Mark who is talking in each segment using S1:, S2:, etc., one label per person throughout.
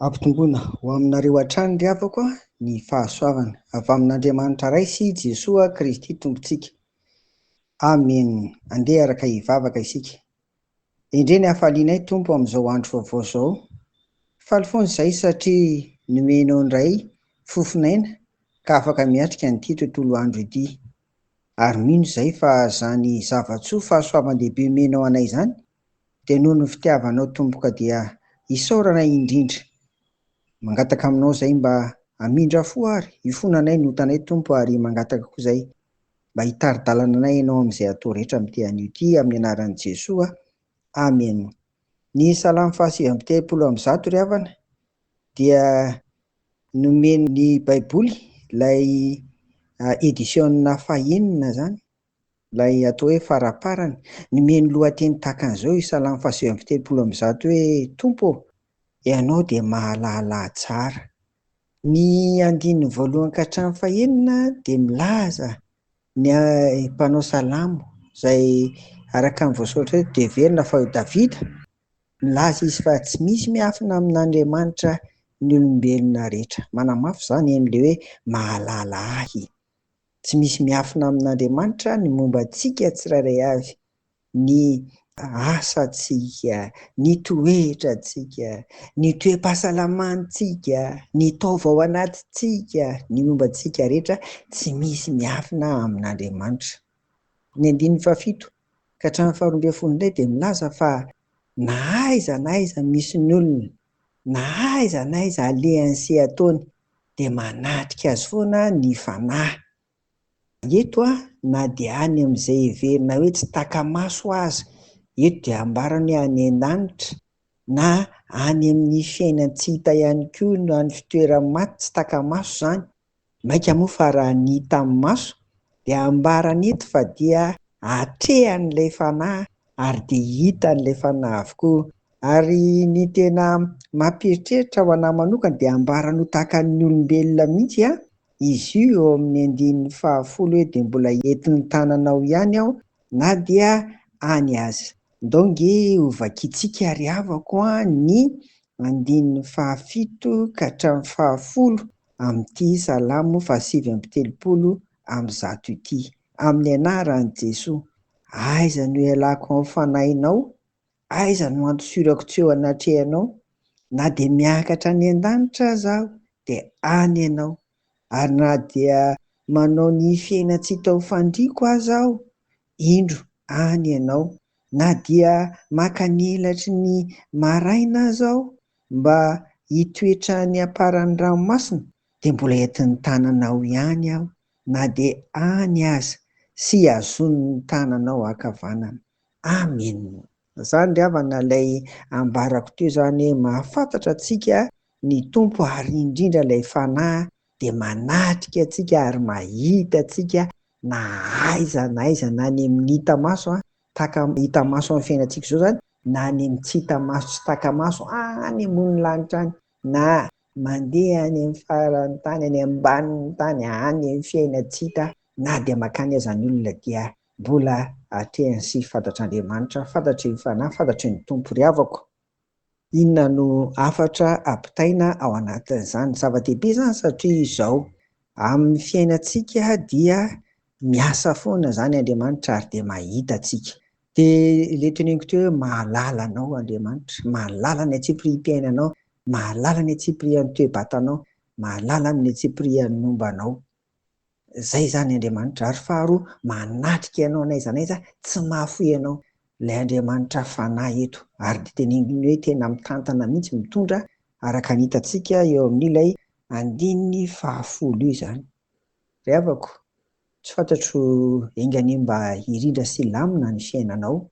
S1: Ampitomboina ho aminareo hatrany ry havako ny fahasoavana avy amin'Andriamanitra iray sy Jesoa Kristy Tompontsika. Amen. Andeha araka hivavaka isika. Indray ny hafalianay Tompo amin'izao andro vaovao izao. Faly foana izahay satria nomenao indray fofinaina ka afaka miatrika an'ity tontolo andro ity. Ary mino izahay fa izany zavatsoa fahasoavan-dehibe menao anay izany dia noho ny fitiavanao Tompo ka dia isaorana indrindra. Mangataka aminao izay mba hamindra fo ary hifonanay ny otanay Tompo, ary mangataka koa izay mba hitari-dalana anay ianao amin'izay atao rehetra amin'ity anio ity amin'ny anaran'i Jesoa. Amen. Ny Salamo 130 ry havana dia nomen'ny Baiboly ilay édition fahenina zany, ilay atao hoe faraparany, nomeny lohateny tahaka an'izao i Salamo 130 hoe Tompo, ianao dia mahalala tsara. Ny andininy voalohany ka hatramin'ny fahenina dia milaza ny mpanao salamo izay araka ny voasoratra hoe dia heverina fa Davida, milaza izy fa tsy misy miafina amin'Andriamanitra ny olombelona rehetra. Manamafy izany amin'ilay hoe mahalala ahy. Tsy misy miafina amin'Andriamanitra ny momba antsika tsirairay avy, ny asantsika, ny toetrantsika, ny toe-pahasalamantsika, ny taova ao anatintsika, ny momba antsika rehetra tsy misy miafina amin'Andriamanitra. Ny andininy 7 ka hatramin'ny 12 indray dia milaza fa na aiza misy ny olona, na aiza alehany sy ataony dia manatrika azy foana ny fanahy. Eto na dia any amin'izay heverina hoe tsy taka-maso aza, eto dia ambarany hoe any an-danitra, na any amin'ny fiainany tsy hita ihany koa no any fitoerany maty tsy taka-maso izany. Maika moa fa raha ny hita amin'ny maso dia ambarany eto fa dia atrehan'ilay fanahy ary dia hitan'ilay fanahy avokoa. Ary ny tena mampiheritreritra ho anahy manokana dia ambarany ho tahaka ny olombelona mihitsy izy io eo amin'ny andininy 10 hoe dia mbola entin'ny tananao ihany aho na dia any aza. Ndao nge ho vakiantsika ry havako ny andininy 7 ka hatramin'ny 10 amin'ity Salamo 130 amin'zato ity. Amin'ny anaran'i Jesoa. Aiza no ialako amin'ny fanahinao, aiza no antosorako tsy eo anatrehanao, na dia miakatra any an-danitra aho dia any ianao, ary na dia manao ny fiaina tsy hita ho fandriako aho, indro any ianao, na dia maka ny helatry ny maraina aho mba hitoetra ny aparan'ny ranomasina dia mbola entin'ny tananao ihany aho, na dia any aza sy azon'ny tananao ankavanana. Amen. Izany ry havana ilay ambarako teo izany hoe mahafantatra antsika ny Tompo ary indrindra ilay fanahy dia manatrika antsika ary mahita antsika na aiza na any amin'ny hita maso, taka hita maso amin'ny fiainantsika izao izany, na any amin'ny tsy hita maso tsy taka-maso any ambony lanitra any, na mandeha any amin'ny faran'ny tany, any ambanin'ny tany, any amin'ny fiaina tsy hita, na dia makany aza ny olona dia mbola atrehany sy fantatr'Andriamanitra, fantatry ny fanahy, fantatry ny Tompo ry havako. Inona no hafatra ampitaina ao anatin'izany? Zava-dehibe izany satria izao amin'ny fiainantsika dia miasa foana izany Andriamanitra ary dia mahita antsika. Dia ilay teneniko teo hoe mahalala anao Andriamanitra, mahalala ny atsipiriam-piainanao, mahalala ny atsipirian'ny toe-batanao, mahalala ny atsipirian'ny mombanao. Izay izany Andriamanitra. Ary faharoa, manatrika ianao n'aiza n'aiza, tsy mahafoy ianao. Ilay Andriamanitra fanahy eto, ary dia teneniny hoe tena mitantana mihitsy, mitondra araka ny hitantsika eo amin'ilay andininy 10 io izany. Ry havako, tsy fantatro engany mba hirindra sy lamina ny fiainanao,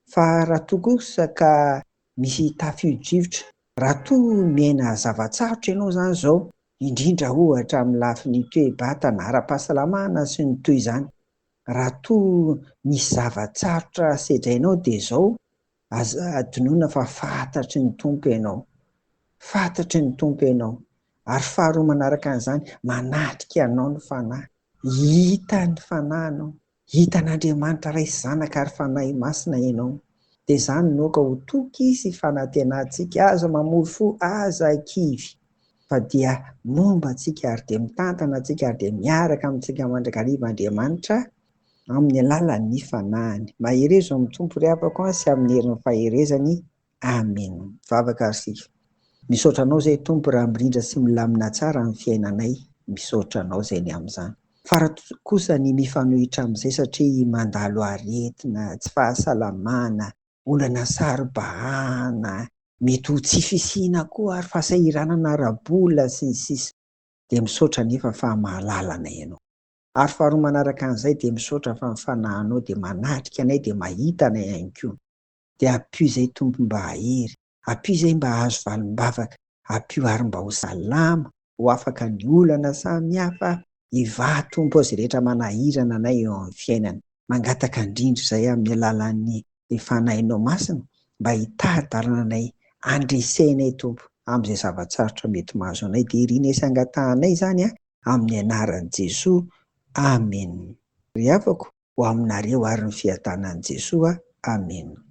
S1: fa raha toa kosa ka misy tafio-drivotra, raha toa miaina zavatsarotra ianao izany izao, indrindra ohatra amin'ny lafin'ny toe-batana, ara-pahasalamana sy ny toy izany, raha toa misy zavatsarotra sedrainao dia izao, aza adinoina fa fantatry ny Tompo ianao, fantatry ny Tompo ianao. Ary faharoa manaraka an'izany, manatrika anao ny fanahy, hita ny fanahinao, hitan'Andriamanitra Ray sy Zanaka ary fanahy masina ianao. Dia izany no ka ho toky sy fanantenantsika, aza mamory fo, aza kivy, fa dia momba antsika ary dia mitantana antsika ary dia miaraka amintsika mandrakarivan'Andriamanitra amin'ny alalan'ny fanahiny. Mahery ao amin'ny Tompo ry havako sy amin'ny herin'ny faherezany. Amen. Mivavaka ary sika. Misaotra anao izay Tompo raha mirindra sy milamina tsara amin'ny fiainanay. Misaotra anao izay ny amin'izany. Fara kosa ny mifanohitra amin'izay satria mandalo aretina, tsy fahasalamana, olana saribahana, mety ho tsy fisiana koa ary fahasahiranana ara-bola sy ny sisa. Dia misaotra nefa fa mahalalana ianao. Ary faharoa manaraka an'izay dia misaotra fa ny fanahinao dia manatrika anay dia mahita anay ihany koa. Dia ampio izay Tompo mba hahery, ampio izay mba hahazo valim-bavaka, ampio ary mba ho salama, ho afaka ny olana samihafa, hivaha Tompo azy rehetra manahirana anay eo amin'ny fiainana. Mangataka indrindra izay amin'ny alalan'ny fanahinao masina mba hitaridarana anay, andresenay Tompo amin'izay zavatsarotra mety mahazo anay, dia irianay sy angatahanay izany amin'ny anaran'i Jesoa. Amen. Ry havako, ho aminareo ary ny fiadanan'i Jesoa. Amen.